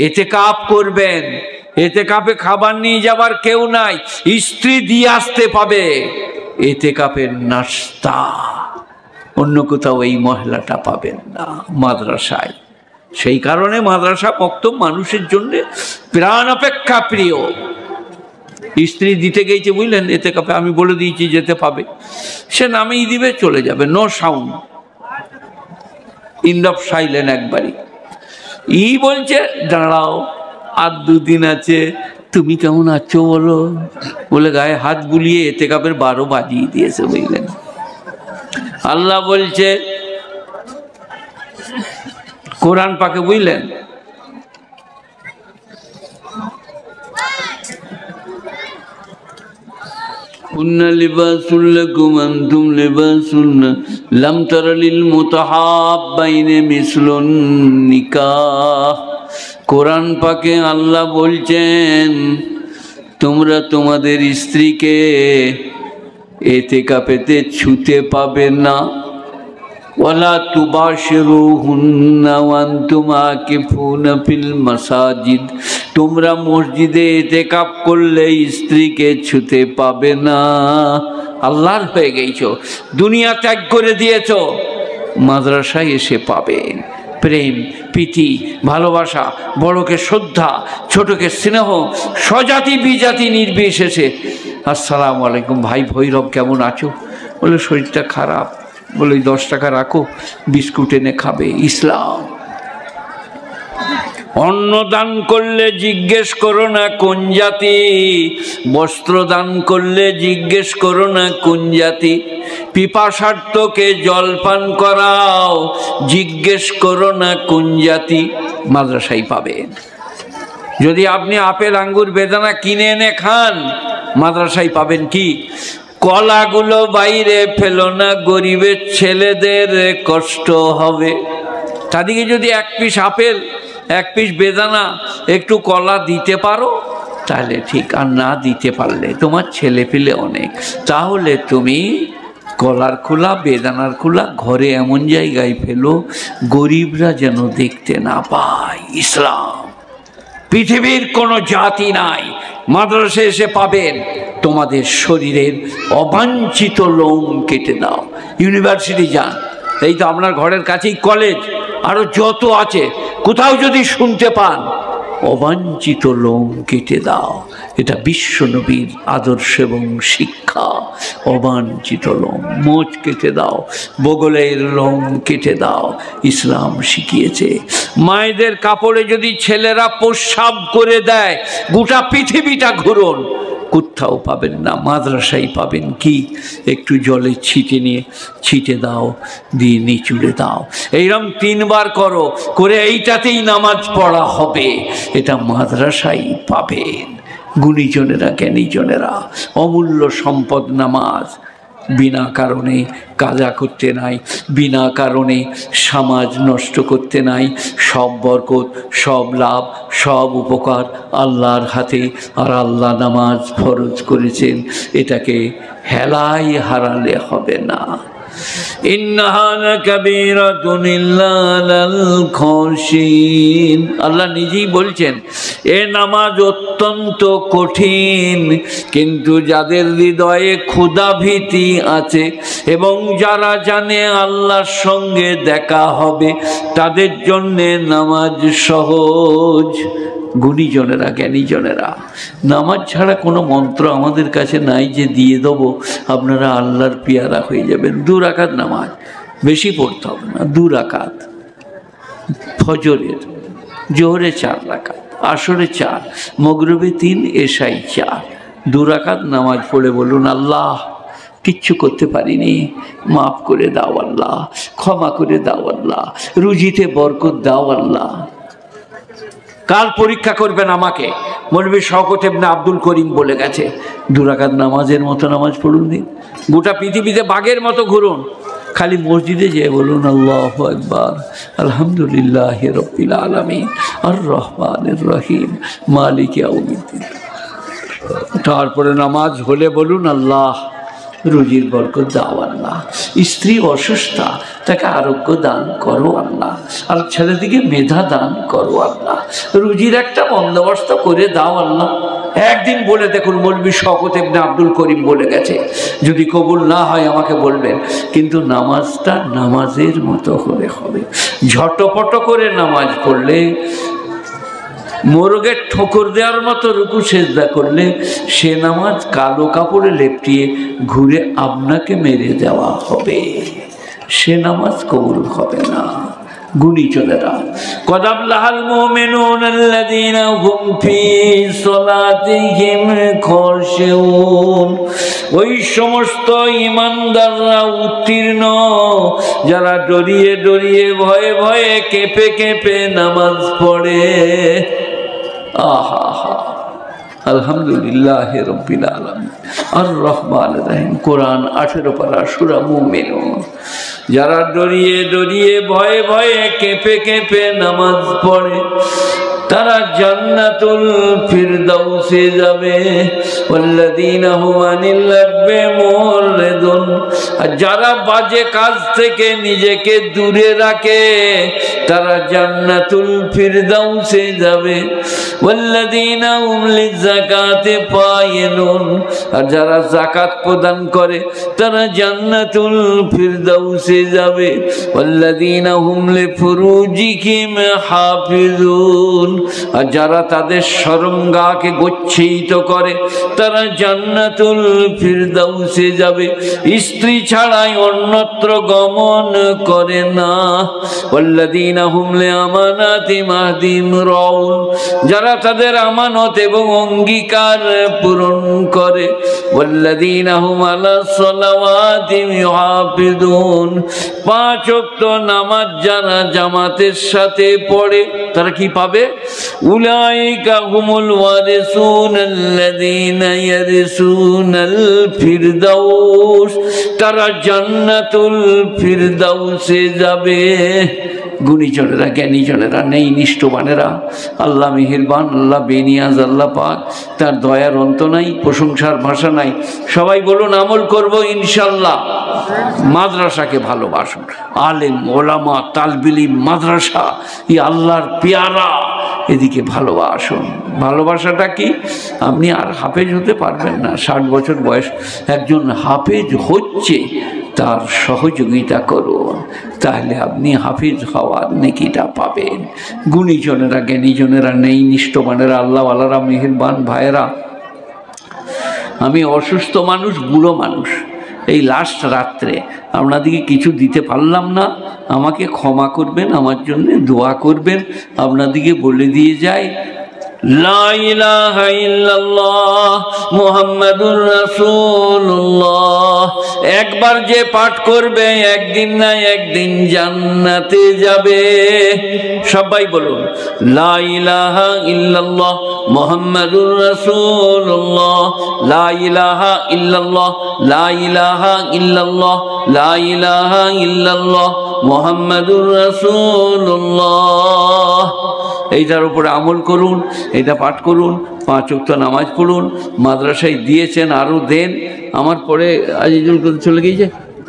এতেকাপ করবেন। এতেকাপে খাবার নিয়ে যাবার কেউ নাই, স্ত্রী দিয়ে আসতে পাবে। এতেকাপের নাস্তা অন্য কোথাও এই মহিলাটা পাবেন না, মাদ্রাসায়। সেই কারণে মাদ্রাসা মক্তব মানুষের জন্য প্রাণ অপেক্ষা প্রিয়। স্ত্রী দিতে গেছে বুঝলেন এতেকাপে, আমি বলে দিয়েছি যেতে পাবে, সে নামেই দিবে, চলে যাবে, no sound, end of silent একবারই। বলছে দাঁড়াও আর 2 দিন আছে, তুমি কেমন আছো বলো, বলে গায়ে হাত বুলিয়ে এতেকাপের 12 বাজিয়ে দিয়েছে বুঝলেন। আল্লাহ বলছে কোরআন পাকে বুঝলেন, কুন্না লিবাসুল লাকুম আনতুম লিবাসুন লাম তারালিল মুতাহাব্বাইনে মিসলুন নিকাহ। কোরআন পাকে আল্লাহ বলছেন তোমরা তোমাদের স্ত্রীকে এতেকাপেতে ছুতে পাবে না। ওয়ালা তুবাশিরুহুন্না ওয়া আনতুম আকিফুনা ফিল মাসাজিদ, তোমরা মসজিদে এতেকাপ করলে স্ত্রীকে ছুতে পাবে না। আল্লাহর হয়ে গেছো, দুনিয়া ত্যাগ করে দিয়েছো, মাদ্রাসায় এসে পাবেন প্রেম প্রীতি ভালোবাসা, বড়কে শ্রদ্ধা, ছোটকে স্নেহ, স্বজাতি বিজাতি নির্বিশেষে। আসসালামু আলাইকুম ভাই ভৈরব, কেমন আছো? বলে শরীরটা খারাপ। বলে 10 টাকা রাখো, বিস্কুট এনে খাবে। ইসলাম। অন্ন দান করলে জিজ্ঞেস করো না কোন জাতি, বস্ত্র দান করলে জিজ্ঞেস করো না কোন জাতি, পিপাসার্তকে জল পান করাও, জিজ্ঞেস করো না কোন জাতি। মাদ্রাসায় পাবেন। যদি আপনি আপেল আঙ্গুর বেদানা কিনে এনে খান, মাদ্রাসায় পাবেন কি কলাগুলো বাইরে ফেলো না, গরিবের ছেলেদের কষ্ট হবে। তাদেরকে যদি 1 পিস আপেল 1 পিস বেদানা একটু কলা দিতে পারো তাহলে ঠিক, আর না দিতে পারলে তোমার ছেলে পেলে অনেক, তাহলে তুমি কলার খোলা বেদানার খোলা ঘরে এমন জায়গায় ফেলো গরিবরা যেন দেখতে না পায়। ইসলাম। পৃথিবীর কোনো জাতি নাই, মাদ্রাসায় এসে পাবেন। তোমাদের শরীরের অবাঞ্ছিত লোম কেটে দাও। ইউনিভার্সিটি যান, এই তো আপনার ঘরের কাছেই কলেজ, আরো যত আছে, কোথাও যদি শুনতে পান অবাঞ্ছিত লোম কেটে দাও, এটা বিশ্ব নবীর আদর্শ এবং শিক্ষা। অবাঞ্ছিত লোম, মোচ কেটে দাও, বগলের লোম কেটে দাও, ইসলাম শিখিয়েছে। মায়েদের কাপড়ে যদি ছেলেরা প্রস্রাব করে দেয়, গোটা পৃথিবীটা ঘুরুন, কোথাও পাবেন না, মাদ্রাসায় পাবেন। কি একটু জলে ছিটে নিয়ে ছিটে দাও, দিয়ে নিচুড়ে দাও, এইরকম 3 বার করো, করে এইটাতেই নামাজ পড়া হবে, এটা মাদ্রাসায় পাবেন। গুণীজনেরা জ্ঞানীজনেরা, অমূল্য সম্পদ নামাজ। বিনা কারণে কাজা করতে নাই, বিনা কারণে সমাজ নষ্ট করতে নাই। সব বরকত, সব লাভ, সব উপকার আল্লাহর হাতে। আর আল্লাহ নামাজ ফরজ করেছেন, এটাকে হেলায় হারালে হবে না। ইন্নাহা লাকাবীরাতুন ইল্লা আলাল খাশিন, আল্লাহ নিজেই বলছেন এ নামাজ অত্যন্ত কঠিন, কিন্তু যাদের হৃদয়ে ক্ষুধা ভীতি আছে এবং যারা জানে আল্লাহর সঙ্গে দেখা হবে, তাদের জন্যে নামাজ সহজ। গুণীজনেরা জ্ঞানীজনেরা, নামাজ ছাড়া কোনো মন্ত্র আমাদের কাছে নাই যে দিয়ে দেবো আপনারা আল্লাহর পেয়ারা হয়ে যাবেন। 2 রাকাত নামাজ, বেশি পড়তে হবে না। 2 রাকাত ফজরের, জোহরে 4 রাকাত, আসরে 4, মাগরিবে 3, এশায় 4। 2 রাকাত নামাজ পড়ে বলুন আল্লাহ কিচ্ছু করতে পারিনি, মাফ করে দাও আল্লাহ, ক্ষমা করে দাও আল্লাহ, রুজিতে বরকত দাও আল্লাহ। কাল পরীক্ষা করবেন আমাকে, মৌলভী শওকত ইবনে আব্দুল করিম বলে গেছে 2 রাকাত নামাজের মতো নামাজ পড়ুন দিন, গোটা পৃথিবীতে বাঘের মতো ঘুরুন, খালি মসজিদে যেয়ে বলুন আল্লাহু আকবার, আলহামদুলিল্লাহি রাব্বিল আলামিন, আর রহমানির রহিম, মালিক ইয়াউমিদ্দিন। তারপরে নামাজ হলে বলুন আল্লাহ রুজির বরকত দাও আল্লাহ। স্ত্রী অসুস্থ, তাকে আরোগ্য দান করো আল্লাহ। আর ছেলেদিকে মেধা দান করো আল্লাহ। রুজির একটা বন্দোবস্ত করে দাও আল্লাহ। একদিন বলে দেখুন, মৌলভী শওকত ইবনে আব্দুল করিম বলে গেছে, যদি কবুল না হয় আমাকে বলবেন, কিন্তু নামাজটা নামাজের মতো হলে হবে। ঝটপট করে নামাজ পড়লে, মোরগের ঠোকর দেওয়ার মতো রুকু সেজদা করলে, সে নামাজ কালো কাপড়ে লেপটিয়ে ঘুরে আপনাকে মেরে দেওয়া হবে, সে নামাজ কবুল হবে না। গুণীজনেরা, কদ আফলাহাল মুমিনুনাল্লাযীনা হুম ফী সালাতিহিম খাশিউন, ওই সমস্ত ঈমানদাররা উত্তীর্ণ যারা ডরিয়ে ডরিয়ে ভয়ে ভয়ে কেঁপে কেঁপে নামাজ পড়ে। আহা হা, আলহামদুলিল্লাহ রাব্বিল আলামিন আর রহমানির রহিম। কোরআন 18 পারা সূরা মুমিনুন। যারা ডরিয়ে ডরিয়ে ভয়ে ভয়ে কেঁপে কেঁপে নামাজ পড়ে তারা জান্নাতুল ফিরদাউসে যাবে। ওয়াল্লাযীনা হুম আনিল লাগবি মুরিদুন, আর যারা বাজে কাজ থেকে নিজেকে দূরে রাখে তারা জান্নাতুল ফিরদাউসে যাবে। ওয়াল্লাযীনা হুম লিযাকাতি ফায়িলুন, আর যারা যাকাত প্রদান করে তারা জান্নাতুল ফিরদাউসে যাবে। ওয়াল্লাযীনা হুম লিফুরুজিহিম হাফিজুন, আর যারা তাদের শরমগাহকে গচ্ছিত করে তারা জান্নাতুল ফিরদাউসে যাবে, স্ত্রী ছাড়াই অন্যত্র গমন করে না। ওয়াল্লাযীনা হুম লিআমানাতিহিম আহদিহিম রাউন, যারা তাদের আমানত এবং অঙ্গীকার পূরণ করে। ওয়াল্লাযীনা হুম আলা সালাওয়াতিহিম ইউহাফিজুন, 5 ওয়াক্ত নামাজ যারা জামাতের সাথে পড়ে তারা কি পাবে? উলাইকা হুমুল ওয়ারিসুনাল্লাযীনা ইয়ারিসুনাল ফিরদাউস, তারা জান্নাতুল ফিরদাউসে যাবে। গুণীজনেরা, জ্ঞানীজনেরা, নেই নিষ্ঠবানেরা, আল্লাহ মেহেরবান, আল্লাহ বেনিয়াজ, আল্লাহ পাক, তার দয়ার অন্ত নাই, প্রশংসার ভাষা নাই। সবাই বলুন আমল করব ইনশাল্লাহ। মাদ্রাসাকে ভালোবাসুন, আলেম ওলামা তালবিল ইলম মাদ্রাসা, এই আল্লাহর পেয়ারা, এদিকে ভালোবাসুন। ভালোবাসাটা কি? আপনি আর হাফেজ হতে পারবেন না, 60 বছর বয়স একজন হাফেজ হচ্ছে, তার সহযোগিতা করুন, তাহলে আপনি হাফিজ হওয়ার নেকিটা পাবেন। গুণীজনেরা, জ্ঞানীজনেরা, নেই নিষ্ঠবানেরা, আল্লাহওয়ালারা, মেহেরবান ভাইয়েরা, আমি অসুস্থ মানুষ, বুড়ো মানুষ, এই লাস্ট রাত্রে আপনাদেরকে কিছু দিতে পারলাম না, আমাকে ক্ষমা করবেন, আমার জন্য দোয়া করবেন। আপনাদেরকে বলে দিয়ে যাই, লা ইলাহা ইল্লাল্লাহ মুহাম্মাদুর রাসূলুল্লাহ একবার যে পাঠ করবে একদিন না একদিন জান্নাতে যাবে। সবাই বলুন লা ইলাহা ইল্লাল্লাহ মুহাম্মাদুর রাসূলুল্লাহ, লা ইলাহা ইল্লাল্লাহ, লা ইলাহা ইল্লাল্লাহ, লা ইলাহা ইল্লাল্লাহ মুহাম্মাদুর রাসূলুল্লাহ। এইটার উপরে আমল করুন, এটা পাঠ করুন, 5 ওয়াক্ত নামাজ পড়ুন, মাদ্রাসায় দিয়েছেন আরও দেন। আমার পরে আজিজুল চলে গিয়েছে,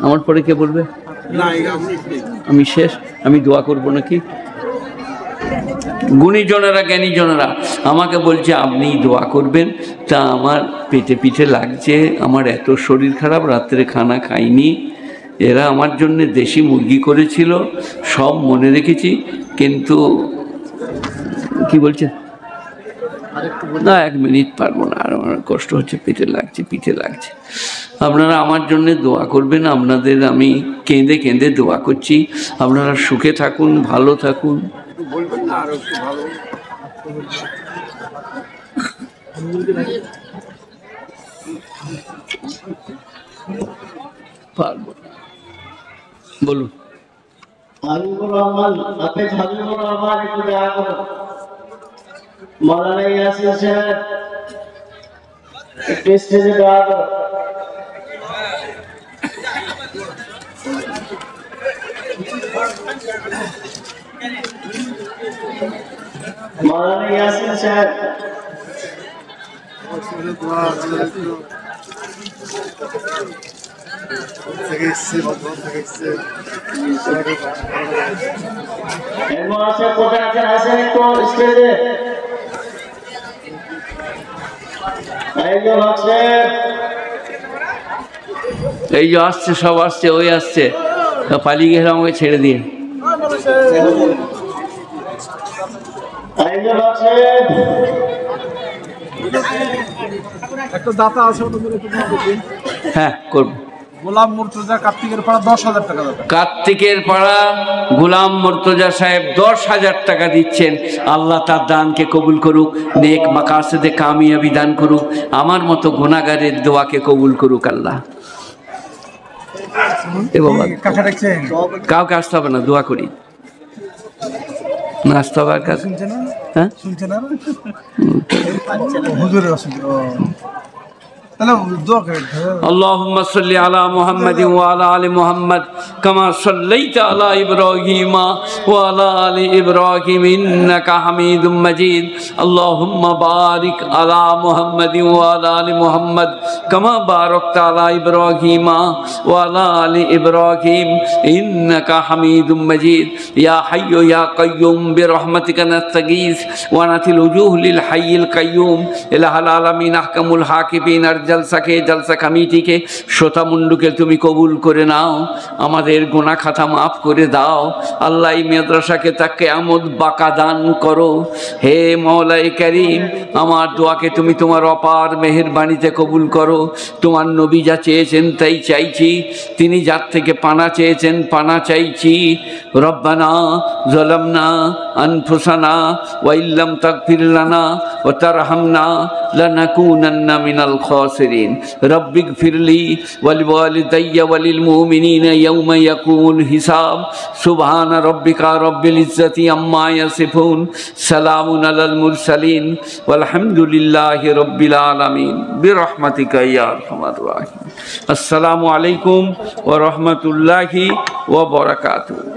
আমার পরে কে বলবে? আমি শেষ, আমি দোয়া করব নাকি? গুণীজনেরা, জ্ঞানীজনেরা আমাকে বলছে আপনি দোয়া করবেন, তা আমার পেটে পিঠে লাগছে, আমার এত শরীর খারাপ, রাত্রে খানা খাইনি, এরা আমার জন্য দেশি মুরগি করেছিল, সব মনে রেখেছি, কিন্তু কি বলছে না, 1 মিনিট পারবো না, আর আমার কষ্ট হচ্ছে, পেটে লাগছে, পিঠে লাগছে। আপনারা আমার জন্য দোয়া করবেন, আপনাদের আমি কেঁদে কেঁদে দোয়া করছি। আপনারা সুখে থাকুন, ভালো থাকুন। পারবো বলুন। হাবিবুর রহমান, হাফেজ হাবিবুর রহমান একটু দেখা করো। মৌলানা ইয়াসিন সাহেব একটু স্টেজে দেখা করো। মৌলানা ইয়াসিন সাহেব এরপর আছে কোথায় আছেন আসেন একটু স্টেজে একজন আছে এই যে আসছে, সব আসছে, ওই আসছে, পালিয়ে গেলে আমাকে ছেড়ে দিয়ে। একজন আছে একটা দাতা আছে, হ্যাঁ করবো। গোলাম মুর্তজা কার্তিকের পাড়া 10,000 টাকা দাতা। কার্তিকের পাড়া গোলাম মুর্তজা সাহেব 10,000 টাকা দিচ্ছেন। আল্লাহ তার দানকে কবুল করুক, নেক মাকাসেদে কামিয়াবি দান করুক, আমার মতো গুনাহগারের দোয়াকে কবুল করুক আল্লাহ। এ বাবা, কাকা দেখছেন? কাউকে আসতে হবে না, দোয়া করি না, আসতে হবে আর কাছে। শুনছেন না? হ্যাঁ শুনছেন না? হুজুরের অসুবিধা। তাহলে দোয়া করেন। اللهم صل على محمد وعلى آل محمد كما صليت على إبراهيم وعلى آل إبراهيم إنك حميد مجيد اللهم بارك على محمد وعلى آل محمد كما باركت على إبراهيم وعلى آل إبراهيم إنك حميد مجيد يا حي يا قيوم برحمتك نستغيث ونتل الوجوه للحي القيوم إله العالمين أحكم الحاكمين জলসাকে, জলসা কমিটিকে, শ্রোতা মুন্ডুকে তুমি কবুল করে নাও, আমাদের গুনাহ খাতা মাফ করে দাও আল্লাহ। এই মাদ্রাসাকে তাকে আমদ বাঁকা দান করো হে মওলাই করিম। আমার দোয়াকে তুমি তোমার অপার মেহেরবানিতে কবুল করো। তোমার নবী যা চেয়েছেন তাই চাইছি, তিনি যার থেকে পানা চেয়েছেন পানা চাইছি। রব্বানা যালামনা আনফুসানা ওয়া ইল্লাম তাগফির লানা ওয়া তারহামনা লানাকুনান্না মিনাল খাসিরিন। رب اغفر لي ولوالدي وللمؤمنين يوم يقوم الحساب سبحان ربك رب العزة عما يصفون سلام على المرسلين والحمد لله رب العالمين برحمتك يا أرحم الراحمين। السلام عليكم ورحمة الله وبركاته।